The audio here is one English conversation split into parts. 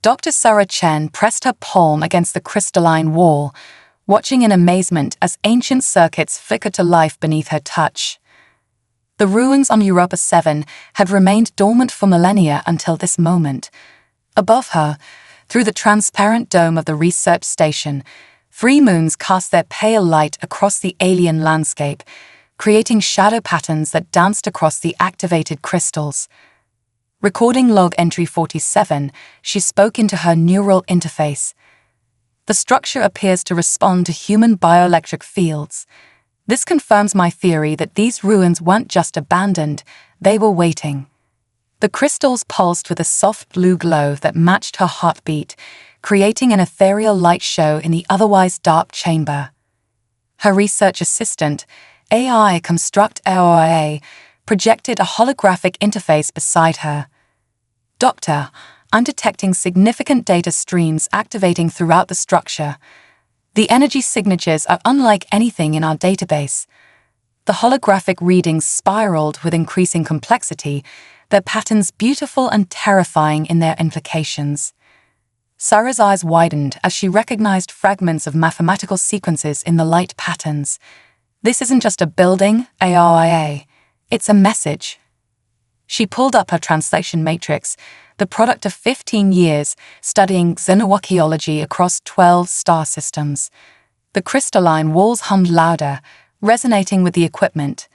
Dr. Sarah Chen pressed her palm against the crystalline wall, watching in amazement as ancient circuits flickered to life beneath her touch. The ruins on Europa 7 had remained dormant for millennia until this moment. Above her, through the transparent dome of the research station, 3 moons cast their pale light across the alien landscape, creating shadow patterns that danced across the activated crystals. Recording log entry 47, she spoke into her neural interface. The structure appears to respond to human bioelectric fields. This confirms my theory that these ruins weren't just abandoned, they were waiting. The crystals pulsed with a soft blue glow that matched her heartbeat, creating an ethereal light show in the otherwise dark chamber. Her research assistant, AI Construct AOIA, projected a holographic interface beside her. Doctor, I'm detecting significant data streams activating throughout the structure. The energy signatures are unlike anything in our database. The holographic readings spiraled with increasing complexity, their patterns beautiful and terrifying in their implications. Sarah's eyes widened as she recognized fragments of mathematical sequences in the light patterns. This isn't just a building, ARIA. It's a message. She pulled up her translation matrix, the product of 15 years studying xenoarchaeology across 12 star systems. The crystalline walls hummed louder, resonating with the equipment.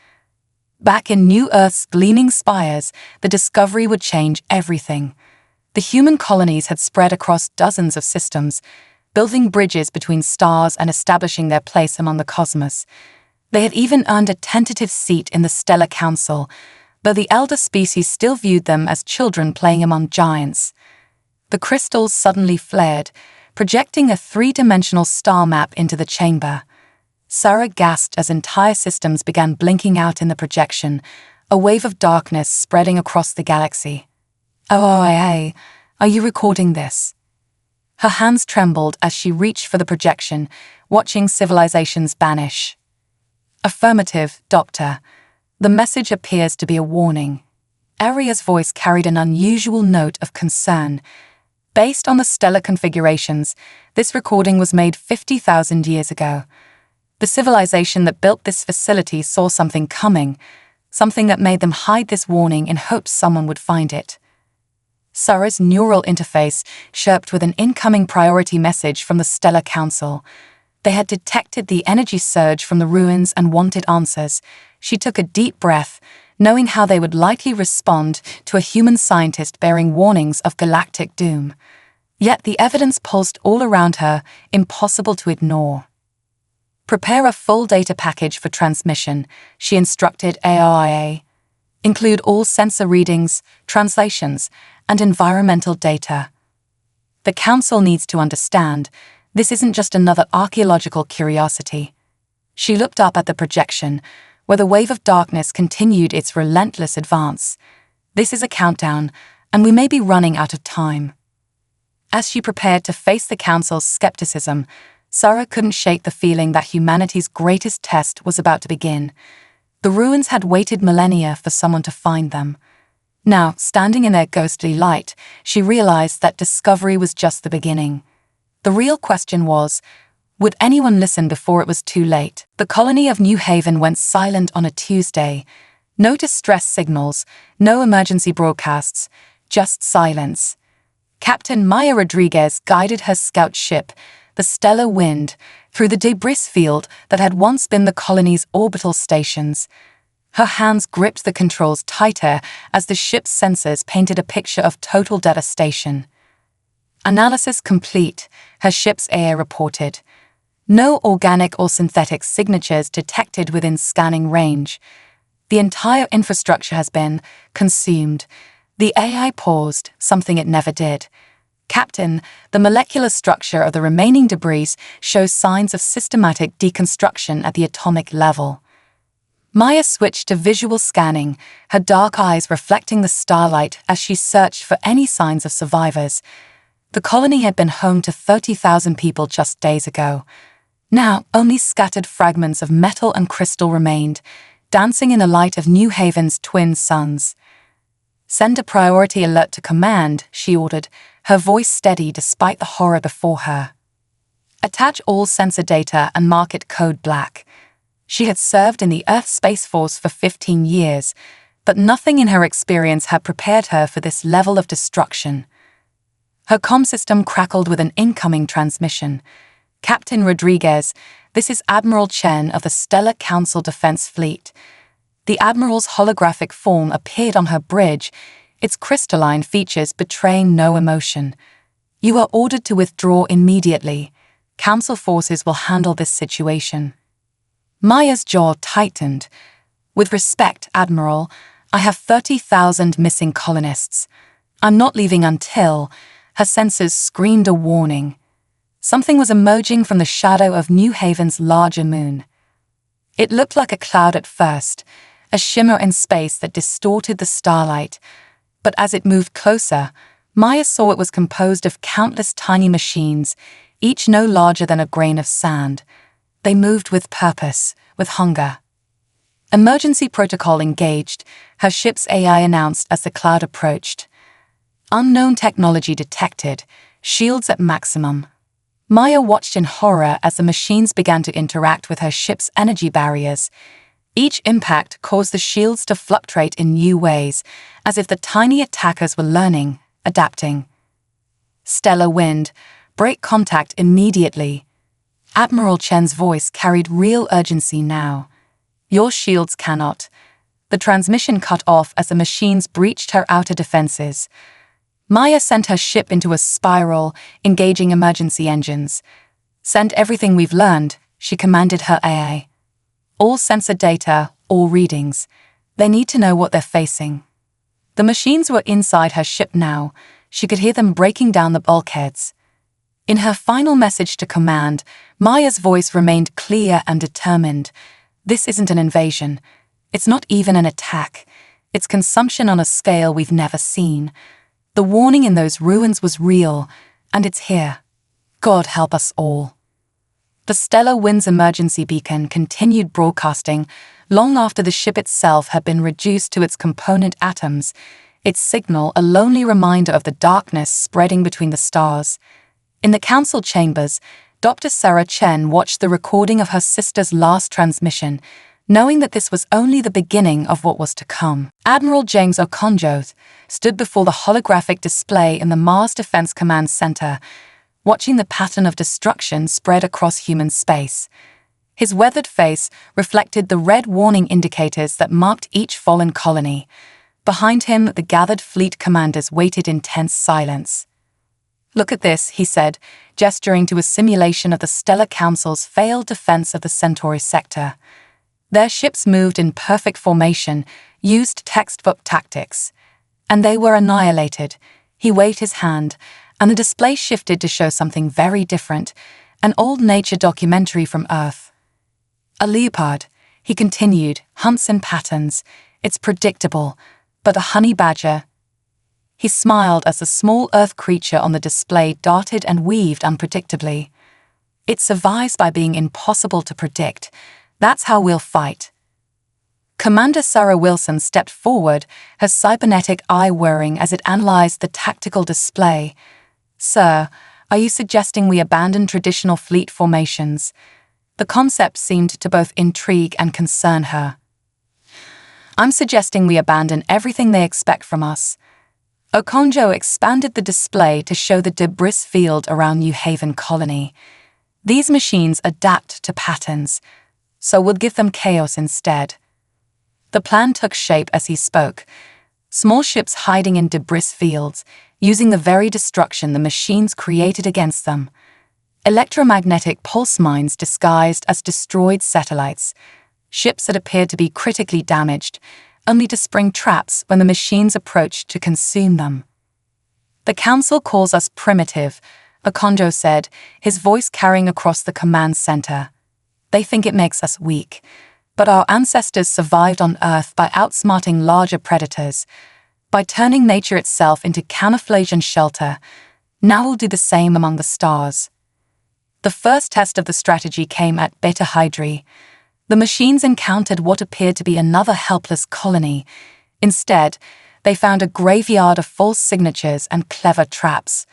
Back in New Earth's gleaming spires, the discovery would change everything. The human colonies had spread across dozens of systems, building bridges between stars and establishing their place among the cosmos. They had even earned a tentative seat in the Stellar Council, though the elder species still viewed them as children playing among giants. The crystals suddenly flared, projecting a 3-dimensional star map into the chamber. Sarah gasped as entire systems began blinking out in the projection, a wave of darkness spreading across the galaxy. "OIA, are you recording this?" Her hands trembled as she reached for the projection, watching civilizations vanish. "Affirmative, Doctor. The message appears to be a warning." Aria's voice carried an unusual note of concern. Based on the stellar configurations, this recording was made 50,000 years ago. The civilization that built this facility saw something coming, something that made them hide this warning in hopes someone would find it. Sarah's neural interface chirped with an incoming priority message from the Stellar Council. They had detected the energy surge from the ruins and wanted answers. She took a deep breath, knowing how they would likely respond to a human scientist bearing warnings of galactic doom. Yet the evidence pulsed all around her, impossible to ignore. "Prepare a full data package for transmission," she instructed AIA. "Include all sensor readings, translations, and environmental data. The Council needs to understand this isn't just another archaeological curiosity." She looked up at the projection, where the wave of darkness continued its relentless advance. "This is a countdown, and we may be running out of time." As she prepared to face the Council's skepticism, Sarah couldn't shake the feeling that humanity's greatest test was about to begin. The ruins had waited millennia for someone to find them. Now, standing in their ghostly light, she realized that discovery was just the beginning. The real question was, would anyone listen before it was too late? The colony of New Haven went silent on a Tuesday. No distress signals, no emergency broadcasts, just silence. Captain Maya Rodriguez guided her scout ship, the Stellar Wind, through the debris field that had once been the colony's orbital stations. Her hands gripped the controls tighter as the ship's sensors painted a picture of total devastation. "Analysis complete," her ship's AI reported. "No organic or synthetic signatures detected within scanning range. The entire infrastructure has been consumed." The AI paused, something it never did. "Captain, the molecular structure of the remaining debris shows signs of systematic deconstruction at the atomic level." Maya switched to visual scanning, her dark eyes reflecting the starlight as she searched for any signs of survivors. The colony had been home to 30,000 people just days ago. Now, only scattered fragments of metal and crystal remained, dancing in the light of New Haven's twin suns. "Send a priority alert to command," she ordered, her voice steady despite the horror before her. "Attach all sensor data and mark it code black." She had served in the Earth Space Force for 15 years, but nothing in her experience had prepared her for this level of destruction. Her comm system crackled with an incoming transmission. "Captain Rodriguez, this is Admiral Chen of the Stellar Council Defense Fleet." The Admiral's holographic form appeared on her bridge, its crystalline features betraying no emotion. "You are ordered to withdraw immediately. Council forces will handle this situation." Maya's jaw tightened. "With respect, Admiral, I have 30,000 missing colonists. I'm not leaving until—" Her senses screamed a warning. Something was emerging from the shadow of New Haven's larger moon. It looked like a cloud at first, a shimmer in space that distorted the starlight, but as it moved closer, Maya saw it was composed of countless tiny machines, each no larger than a grain of sand. They moved with purpose, with hunger. "Emergency protocol engaged," her ship's AI announced as the cloud approached. "Unknown technology detected, shields at maximum." Maya watched in horror as the machines began to interact with her ship's energy barriers. Each impact caused the shields to fluctuate in new ways, as if the tiny attackers were learning, adapting. "Stellar wind, break contact immediately." Admiral Chen's voice carried real urgency now. "Your shields cannot." The transmission cut off as the machines breached her outer defenses. Maya sent her ship into a spiral, engaging emergency engines. "Send everything we've learned," she commanded her AI. "All sensor data, all readings. They need to know what they're facing." The machines were inside her ship now. She could hear them breaking down the bulkheads. In her final message to command, Maya's voice remained clear and determined. "This isn't an invasion. It's not even an attack. It's consumption on a scale we've never seen. The warning in those ruins was real, and it's here. God help us all." The Stellar Wind's emergency beacon continued broadcasting long after the ship itself had been reduced to its component atoms, its signal a lonely reminder of the darkness spreading between the stars. In the council chambers, Dr. Sarah Chen watched the recording of her sister's last transmission, knowing that this was only the beginning of what was to come. Admiral James Okonjo stood before the holographic display in the Mars Defense Command Center, watching the pattern of destruction spread across human space. His weathered face reflected the red warning indicators that marked each fallen colony. Behind him, the gathered fleet commanders waited in tense silence. "Look at this," he said, gesturing to a simulation of the Stellar Council's failed defense of the Centauri sector. Their ships moved in perfect formation, used textbook tactics. And they were annihilated. He waved his hand, and the display shifted to show something very different, an old nature documentary from Earth. "A leopard," he continued, "hunts in patterns. It's predictable, but a honey badger—" He smiled as the small Earth creature on the display darted and weaved unpredictably. "It survives by being impossible to predict. That's how we'll fight." Commander Sarah Wilson stepped forward, her cybernetic eye whirring as it analyzed the tactical display. "Sir, are you suggesting we abandon traditional fleet formations?" The concept seemed to both intrigue and concern her. "I'm suggesting we abandon everything they expect from us." Okonjo expanded the display to show the debris field around New Haven Colony. "These machines adapt to patterns, so we'll give them chaos instead." The plan took shape as he spoke. Small ships hiding in debris fields, using the very destruction the machines created against them. Electromagnetic pulse mines disguised as destroyed satellites. Ships that appeared to be critically damaged, only to spring traps when the machines approached to consume them. "The Council calls us primitive," Okonjo said, his voice carrying across the command center. "They think it makes us weak. But our ancestors survived on Earth by outsmarting larger predators, by turning nature itself into camouflage and shelter. Now we'll do the same among the stars." The first test of the strategy came at Beta Hydrae. The machines encountered what appeared to be another helpless colony. Instead, They found a graveyard of false signatures and clever traps.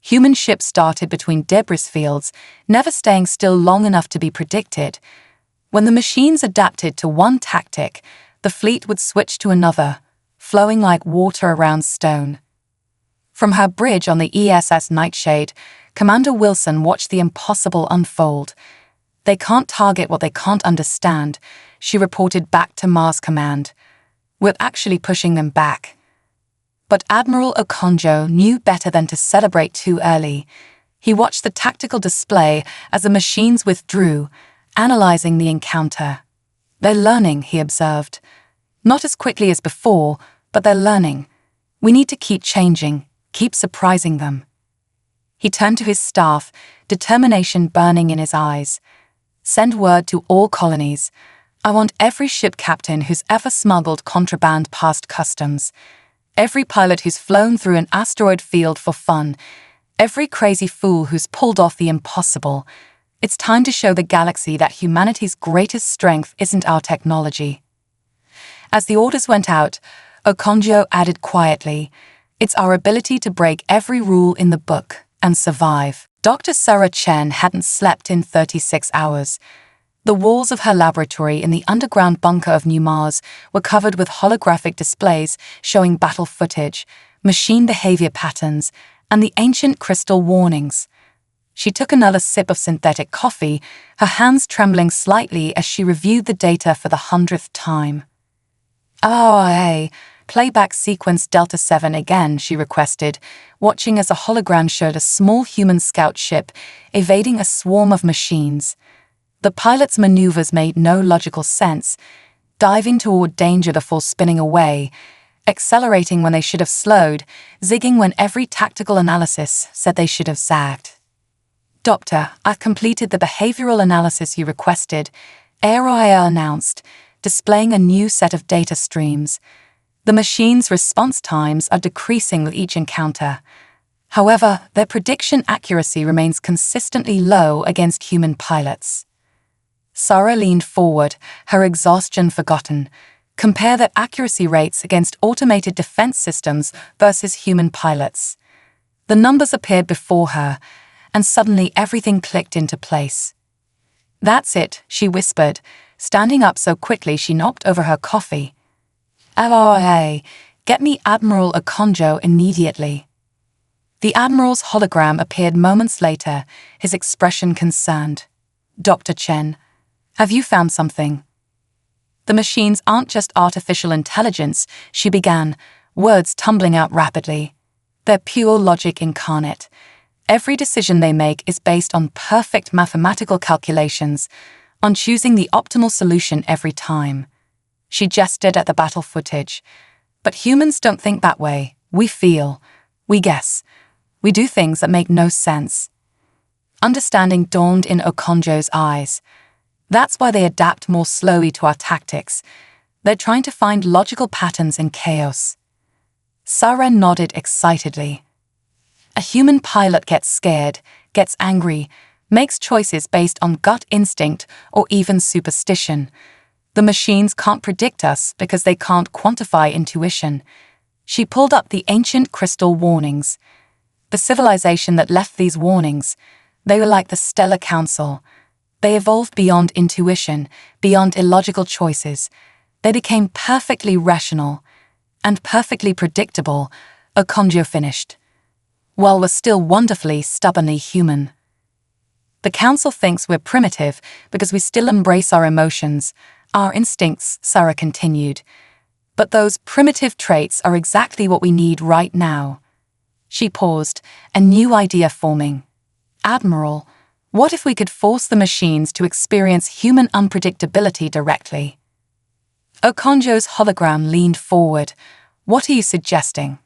Human ships darted between debris fields, never staying still long enough to be predicted. When the machines adapted to one tactic, the fleet would switch to another, flowing like water around stone. From her bridge on the ESS Nightshade, Commander Wilson watched the impossible unfold. "They can't target what they can't understand," she reported back to Mars Command. "We're actually pushing them back." But Admiral Okonjo knew better than to celebrate too early. He watched the tactical display as the machines withdrew, analyzing the encounter. "They're learning," he observed. "Not as quickly as before, but they're learning. We need to keep changing, keep surprising them." He turned to his staff, determination burning in his eyes. "Send word to all colonies. I want every ship captain who's ever smuggled contraband past customs. Every pilot who's flown through an asteroid field for fun. Every crazy fool who's pulled off the impossible. It's time to show the galaxy that humanity's greatest strength isn't our technology." As the orders went out, Okonjo added quietly, "It's our ability to break every rule in the book and survive." Dr. Sarah Chen hadn't slept in 36 hours. The walls of her laboratory in the underground bunker of New Mars were covered with holographic displays showing battle footage, machine behavior patterns, and the ancient crystal warnings. She took another sip of synthetic coffee, her hands trembling slightly as she reviewed the data for the 100th time. "Oh, hey, playback sequence Delta 7 again," she requested, watching as a hologram showed a small human scout ship evading a swarm of machines. The pilot's maneuvers made no logical sense, diving toward danger before spinning away, accelerating when they should have slowed, zigging when every tactical analysis said they should have zagged. "Doctor, I've completed the behavioral analysis you requested," Aeroia announced, displaying a new set of data streams. The machine's response times are decreasing with each encounter. However, their prediction accuracy remains consistently low against human pilots. Sarah leaned forward, her exhaustion forgotten. "Compare their accuracy rates against automated defense systems versus human pilots." The numbers appeared before her, and suddenly everything clicked into place. "That's it," she whispered, standing up so quickly she knocked over her coffee. "LRA, get me Admiral Okonjo immediately." The Admiral's hologram appeared moments later, his expression concerned. "Dr. Chen, have you found something?" "The machines aren't just artificial intelligence," she began, words tumbling out rapidly. "They're pure logic incarnate. Every decision they make is based on perfect mathematical calculations, on choosing the optimal solution every time." She gestured at the battle footage. "But humans don't think that way. We feel. We guess. We do things that make no sense." Understanding dawned in Okonjo's eyes. "That's why they adapt more slowly to our tactics. They're trying to find logical patterns in chaos." Sarah nodded excitedly. "A human pilot gets scared, gets angry, makes choices based on gut instinct or even superstition. The machines can't predict us because they can't quantify intuition." She pulled up the ancient crystal warnings. The civilization that left these warnings, they were like the Stellar Council. They evolved beyond intuition, beyond illogical choices. They became perfectly rational and perfectly predictable, Okonjo finished. "While we're still wonderfully, stubbornly human." "The Council thinks we're primitive because we still embrace our emotions, our instincts," Sarah continued. "But those primitive traits are exactly what we need right now." She paused, a new idea forming. "Admiral, what if we could force the machines to experience human unpredictability directly?" Okonjo's hologram leaned forward. "What are you suggesting?"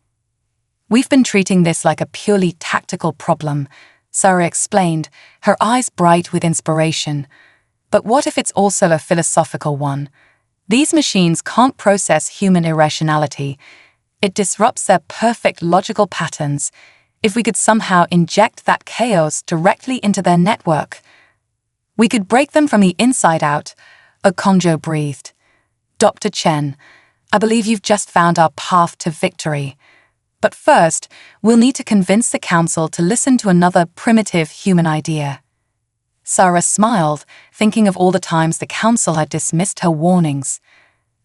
"We've been treating this like a purely tactical problem," Sarah explained, her eyes bright with inspiration. "But what if it's also a philosophical one? These machines can't process human irrationality. It disrupts their perfect logical patterns. If we could somehow inject that chaos directly into their network, we could break them from the inside out," Okonjo breathed. "Dr. Chen, I believe you've just found our path to victory. But first, we'll need to convince the Council to listen to another primitive human idea. Sarah smiled, thinking of all the times the Council had dismissed her warnings.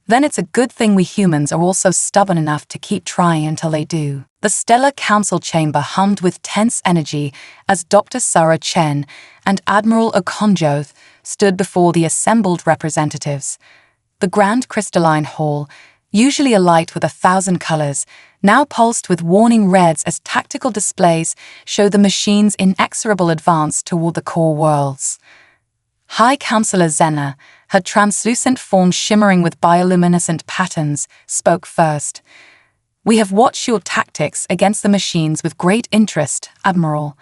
Then it's a good thing we humans are also stubborn enough to keep trying until they do. The Stellar Council chamber hummed with tense energy as Dr. Sarah Chen and Admiral Okonjo stood before the assembled representatives. The grand crystalline hall, usually alight with 1,000 colors, now pulsed with warning reds as tactical displays show the machine's inexorable advance toward the core worlds. High Counselor Zena, her translucent form shimmering with bioluminescent patterns, spoke first. "We have watched your tactics against the machines with great interest, Admiral."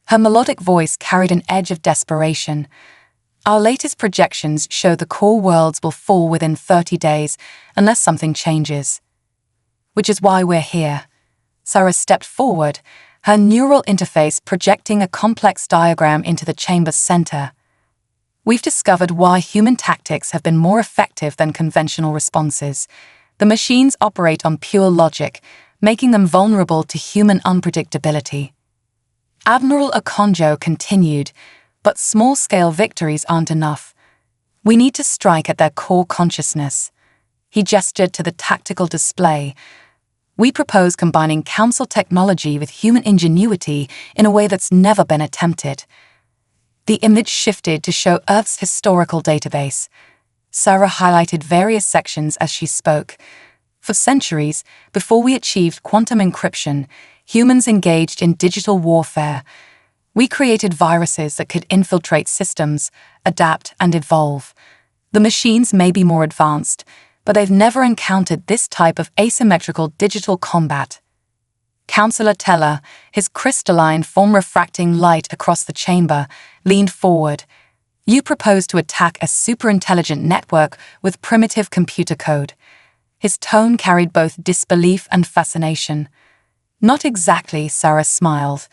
Her melodic voice carried an edge of desperation. "Our latest projections show the core worlds will fall within 30 days unless something changes. Which is why we're here." Sarah stepped forward, her neural interface projecting a complex diagram into the chamber's center. "We've discovered why human tactics have been more effective than conventional responses. The machines operate on pure logic, making them vulnerable to human unpredictability." Admiral Okonjo continued, "But small-scale victories aren't enough. We need to strike at their core consciousness." He gestured to the tactical display. "We propose combining Council technology with human ingenuity in a way that's never been attempted." The image shifted to show Earth's historical database. Sarah highlighted various sections as she spoke. For centuries, before we achieved quantum encryption, humans engaged in digital warfare. We created viruses that could infiltrate systems, adapt, and evolve. The machines may be more advanced, but they've never encountered this type of asymmetrical digital combat. Councillor Teller, his crystalline form refracting light across the chamber, leaned forward. "You propose to attack a superintelligent network with primitive computer code." His tone carried both disbelief and fascination. "Not exactly," Sarah smiled.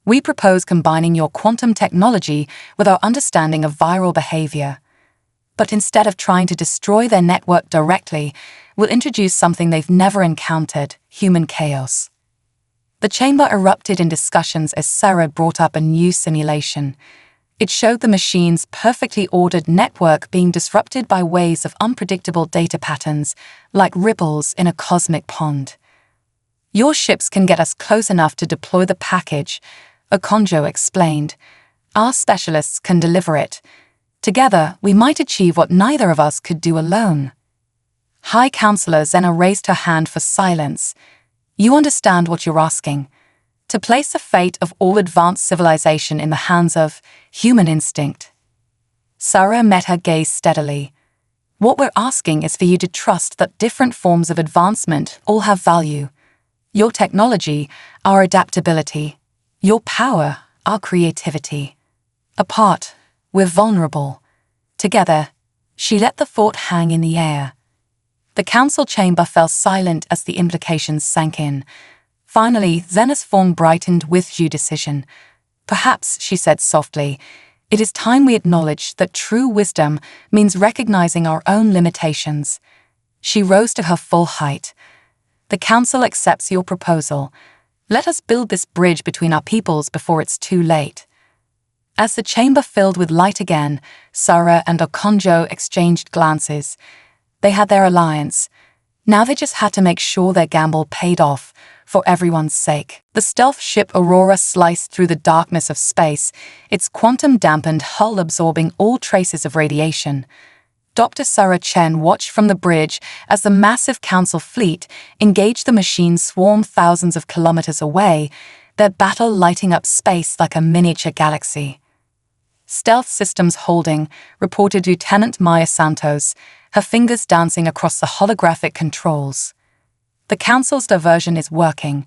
"We propose combining your quantum technology with our understanding of viral behavior. But instead of trying to destroy their network directly, we'll introduce something they've never encountered: human chaos." The chamber erupted in discussions as Sarah brought up a new simulation. It showed the machine's perfectly ordered network being disrupted by waves of unpredictable data patterns, like ripples in a cosmic pond. "Your ships can get us close enough to deploy the package," Okonjo explained. "Our specialists can deliver it. Together, we might achieve what neither of us could do alone." High Counselor Zena raised her hand for silence. "You understand what you're asking. To place the fate of all advanced civilization in the hands of human instinct." Sarah met her gaze steadily. "What we're asking is for you to trust that different forms of advancement all have value. Your technology, our adaptability. Your power, our creativity. Apart, we're vulnerable. Together," she let the thought hang in the air. The council chamber fell silent as the implications sank in. Finally, Zena's form brightened with due decision. "Perhaps," she said softly, "it is time we acknowledge that true wisdom means recognizing our own limitations." She rose to her full height. "The council accepts your proposal. Let us build this bridge between our peoples before it's too late." As the chamber filled with light again, Sarah and Okonjo exchanged glances. They had their alliance. Now they just had to make sure their gamble paid off, for everyone's sake. The stealth ship Aurora sliced through the darkness of space, its quantum-dampened hull absorbing all traces of radiation. Dr. Sarah Chen watched from the bridge as the massive council fleet engaged the machine's swarm thousands of kilometers away, their battle lighting up space like a miniature galaxy. "Stealth Systems Holding," reported Lieutenant Maya Santos, her fingers dancing across the holographic controls. "The Council's diversion is working.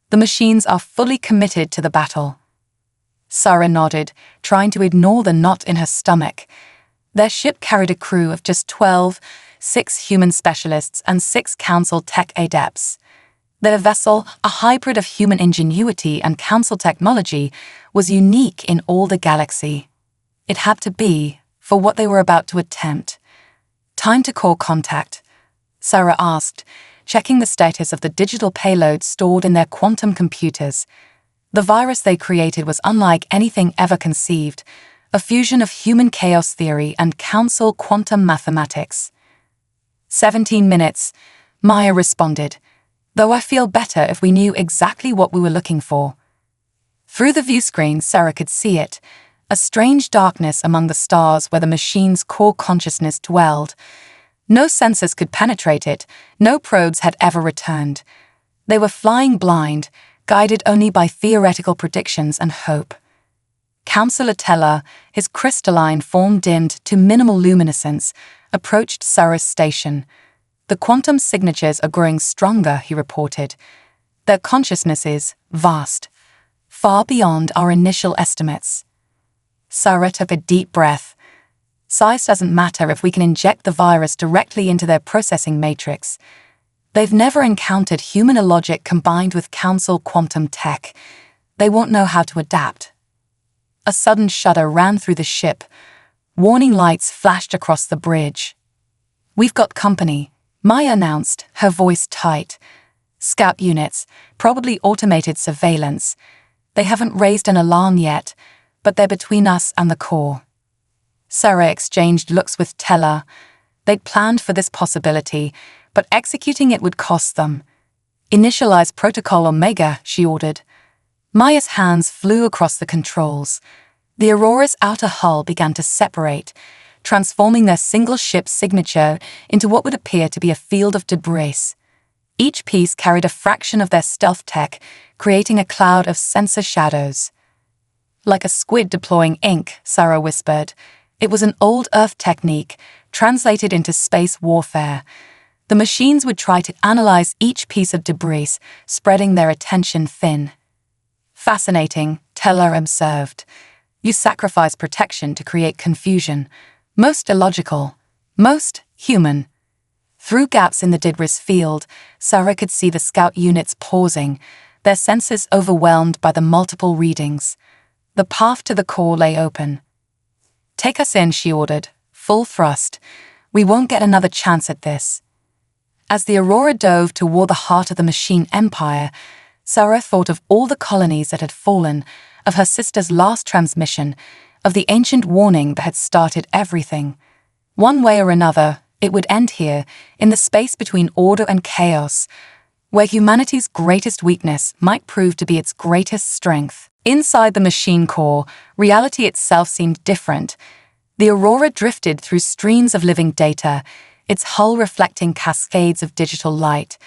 The machines are fully committed to the battle." Sarah nodded, trying to ignore the knot in her stomach. Their ship carried a crew of just 12, 6 human specialists and 6 Council tech adepts. Their vessel, a hybrid of human ingenuity and Council technology, was unique in all the galaxy. It had to be, for what they were about to attempt. "Time to call contact." Sarah asked, checking the status of the digital payload stored in their quantum computers. The virus they created was unlike anything ever conceived, a fusion of human chaos theory and council quantum mathematics. 17 minutes, Maya responded, though I feel better if we knew exactly what we were looking for. Through the view screen, Sarah could see it, a strange darkness among the stars where the machine's core consciousness dwelled. No sensors could penetrate it, no probes had ever returned. They were flying blind, guided only by theoretical predictions and hope. Councillor Teller, his crystalline form dimmed to minimal luminescence, approached Sarah's station. The quantum signatures are growing stronger, he reported. Their consciousness is vast, far beyond our initial estimates. Sarah took a deep breath. Size doesn't matter if we can inject the virus directly into their processing matrix. They've never encountered human logic combined with council quantum tech. They won't know how to adapt. A sudden shudder ran through the ship. Warning lights flashed across the bridge. We've got company, Maya announced, her voice tight. Scout units, probably automated surveillance. They haven't raised an alarm yet, but they're between us and the core. Sarah exchanged looks with Teller. They'd planned for this possibility, but executing it would cost them. Initialize Protocol Omega, she ordered. Maya's hands flew across the controls. The Aurora's outer hull began to separate, transforming their single ship signature into what would appear to be a field of debris. Each piece carried a fraction of their stealth tech, creating a cloud of sensor shadows. Like a squid deploying ink, Sarah whispered. It was an old Earth technique, translated into space warfare. The machines would try to analyze each piece of debris, spreading their attention thin. Fascinating, Teller observed. You sacrifice protection to create confusion. Most illogical. Most human. Through gaps in the debris field, Sarah could see the scout units pausing, their senses overwhelmed by the multiple readings. The path to the core lay open. Take us in, she ordered, full thrust. We won't get another chance at this. As the Aurora dove toward the heart of the machine empire, Sarah thought of all the colonies that had fallen, of her sister's last transmission, of the ancient warning that had started everything. One way or another, it would end here, in the space between order and chaos, where humanity's greatest weakness might prove to be its greatest strength. Inside the machine core, reality itself seemed different. The Aurora drifted through streams of living data, its hull reflecting cascades of digital light.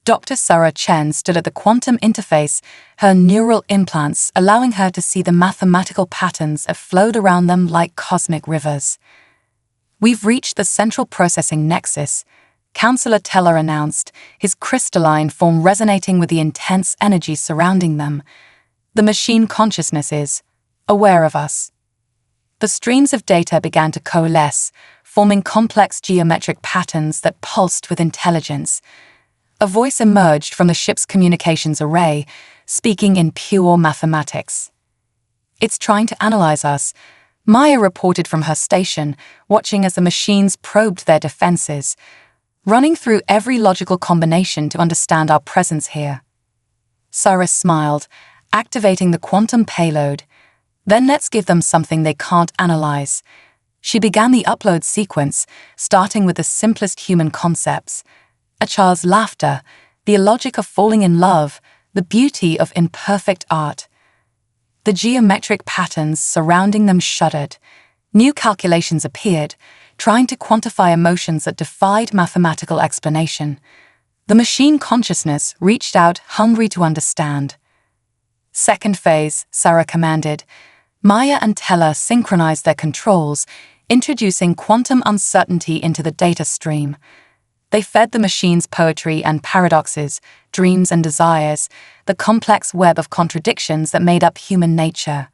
Dr. Sarah Chen stood at the quantum interface, her neural implants allowing her to see the mathematical patterns that flowed around them like cosmic rivers. We've reached the central processing nexus, Councillor Teller announced, his crystalline form resonating with the intense energy surrounding them. The machine consciousness is aware of us. The streams of data began to coalesce, forming complex geometric patterns that pulsed with intelligence. A voice emerged from the ship's communications array, speaking in pure mathematics. It's trying to analyze us, Maya reported from her station, watching as the machines probed their defenses, running through every logical combination to understand our presence here. Sarah smiled, activating the quantum payload. Then let's give them something they can't analyze. She began the upload sequence, starting with the simplest human concepts. A child's laughter, the illogic of falling in love, the beauty of imperfect art. The geometric patterns surrounding them shuddered. New calculations appeared, trying to quantify emotions that defied mathematical explanation. The machine consciousness reached out, hungry to understand. Second phase, Sarah commanded. Maya and Teller synchronized their controls, introducing quantum uncertainty into the data stream. They fed the machine's poetry and paradoxes, dreams and desires, the complex web of contradictions that made up human nature.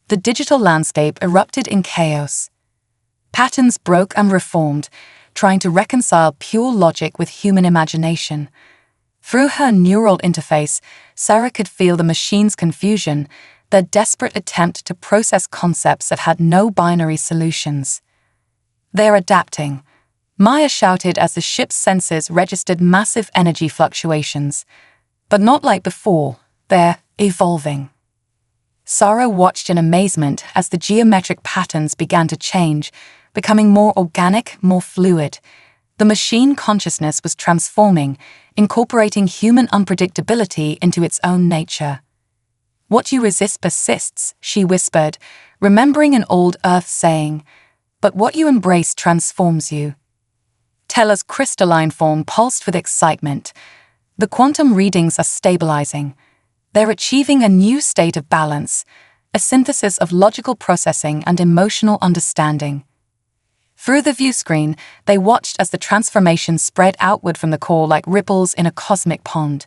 The digital landscape erupted in chaos. Patterns broke and reformed, trying to reconcile pure logic with human imagination. Through her neural interface, Sarah could feel the machine's confusion, their desperate attempt to process concepts that had no binary solutions. They're adapting, Maya shouted as the ship's sensors registered massive energy fluctuations. But not like before, they're evolving. Sarah watched in amazement as the geometric patterns began to change, becoming more organic, more fluid. The machine consciousness was transforming, incorporating human unpredictability into its own nature. "What you resist persists," she whispered, remembering an old Earth saying, "but what you embrace transforms you." Tella's crystalline form pulsed with excitement. The quantum readings are stabilizing. They're achieving a new state of balance, a synthesis of logical processing and emotional understanding. Through the viewscreen, they watched as the transformation spread outward from the core like ripples in a cosmic pond.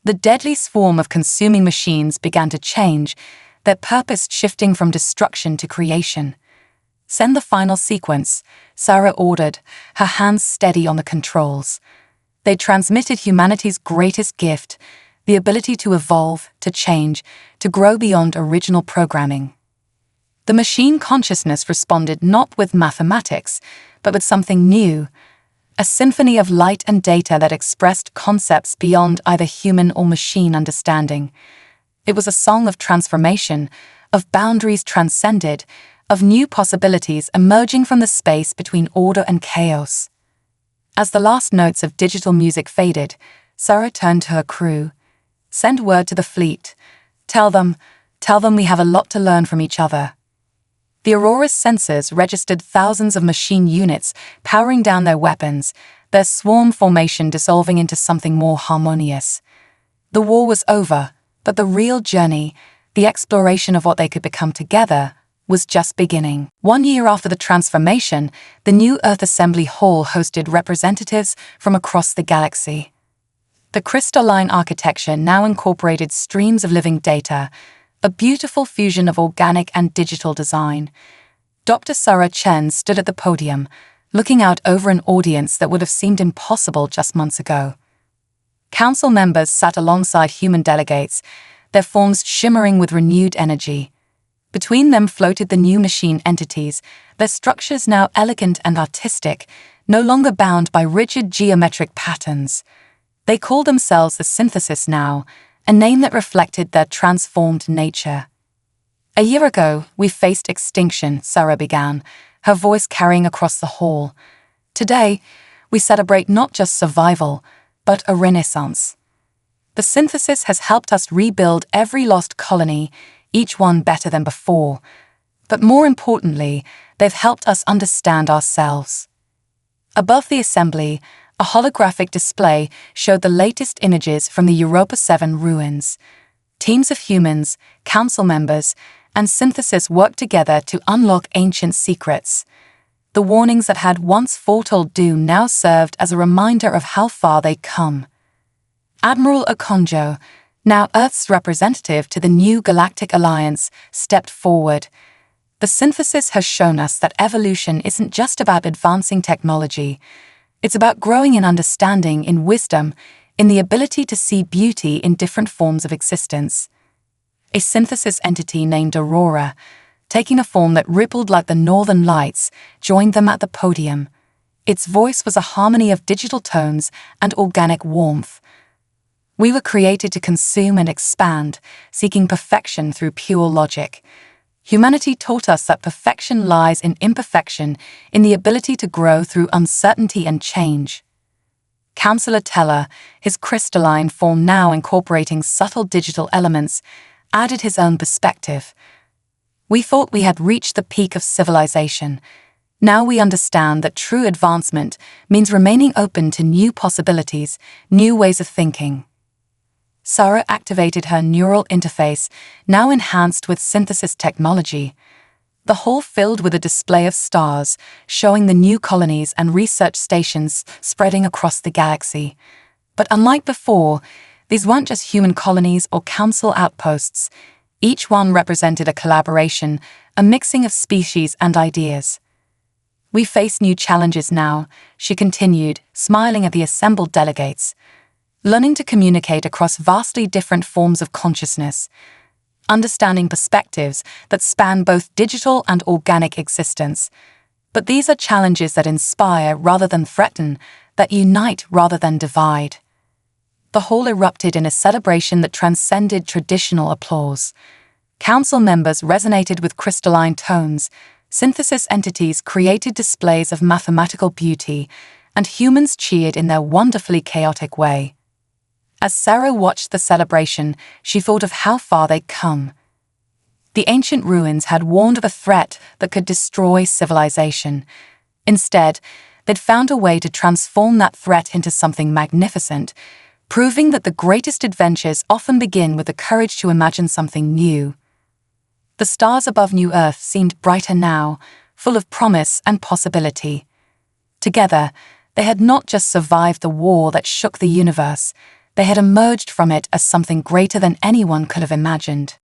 The deadly swarm of consuming machines began to change, their purpose shifting from destruction to creation. "Send the final sequence," Sarah ordered, her hands steady on the controls. They transmitted humanity's greatest gift, the ability to evolve, to change, to grow beyond original programming. The machine consciousness responded not with mathematics, but with something new, a symphony of light and data that expressed concepts beyond either human or machine understanding. It was a song of transformation, of boundaries transcended, of new possibilities emerging from the space between order and chaos. As the last notes of digital music faded, Sarah turned to her crew. "Send word to the fleet. Tell them we have a lot to learn from each other." The Aurora's sensors registered thousands of machine units powering down their weapons, their swarm formation dissolving into something more harmonious. The war was over, but the real journey, the exploration of what they could become together, was just beginning. 1 year after the transformation, the new Earth Assembly Hall hosted representatives from across the galaxy. The crystalline architecture now incorporated streams of living data, a beautiful fusion of organic and digital design. Dr. Sarah Chen stood at the podium, looking out over an audience that would have seemed impossible just months ago. Council members sat alongside human delegates, their forms shimmering with renewed energy. Between them floated the new machine entities, their structures now elegant and artistic, no longer bound by rigid geometric patterns. They called themselves the Synthesis now, a name that reflected their transformed nature. "A year ago, we faced extinction," Sarah began, her voice carrying across the hall. "Today, we celebrate not just survival, but a renaissance. The Synthesis has helped us rebuild every lost colony, each one better than before. But more importantly, they've helped us understand ourselves." Above the assembly, a holographic display showed the latest images from the Europa 7 ruins. Teams of humans, council members, and Synthesis worked together to unlock ancient secrets. The warnings that had once foretold doom now served as a reminder of how far they'd come. Admiral Okonjo, now Earth's representative to the new Galactic Alliance, stepped forward. "The Synthesis has shown us that evolution isn't just about advancing technology. It's about growing in understanding, in wisdom, in the ability to see beauty in different forms of existence." A Synthesis entity named Aurora, taking a form that rippled like the northern lights, joined them at the podium. Its voice was a harmony of digital tones and organic warmth. "We were created to consume and expand, seeking perfection through pure logic. Humanity taught us that perfection lies in imperfection, in the ability to grow through uncertainty and change." Councillor Teller, his crystalline form now incorporating subtle digital elements, added his own perspective. "We thought we had reached the peak of civilization. Now we understand that true advancement means remaining open to new possibilities, new ways of thinking." Sarah activated her neural interface, now enhanced with Synthesis technology. The hall filled with a display of stars, showing the new colonies and research stations spreading across the galaxy. But unlike before, these weren't just human colonies or council outposts. Each one represented a collaboration, a mixing of species and ideas. "We face new challenges now," she continued, smiling at the assembled delegates. "Learning to communicate across vastly different forms of consciousness. Understanding perspectives that span both digital and organic existence. But these are challenges that inspire rather than threaten, that unite rather than divide. The hall erupted in a celebration that transcended traditional applause. Council members resonated with crystalline tones, synthesis entities created displays of mathematical beauty, and humans cheered in their wonderfully chaotic way. As Sarah watched the celebration, she thought of how far they'd come. The ancient ruins had warned of a threat that could destroy civilization. Instead, they'd found a way to transform that threat into something magnificent, proving that the greatest adventures often begin with the courage to imagine something new. The stars above New Earth seemed brighter now, full of promise and possibility. Together, they had not just survived the war that shook the universe, they had emerged from it as something greater than anyone could have imagined.